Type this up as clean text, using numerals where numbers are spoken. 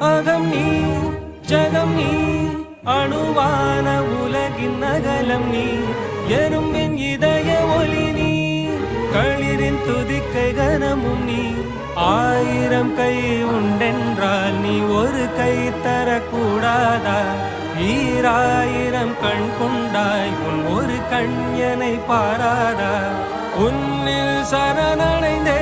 அகம் நீ ஜகம் நீ அணுவான உலகின் நகலம் நீ எறும்பின் இதய ஒளி நீ களிரின் துதிக்கை கனமும் நீ ஆயிரம் கை உண்டென்றால் நீ ஒரு கை தரக்கூடாதா ஈராயிரம் கண் கொண்டாய் ஒரு கண்யனை பாராதா உன்னில் சரணடைந்தே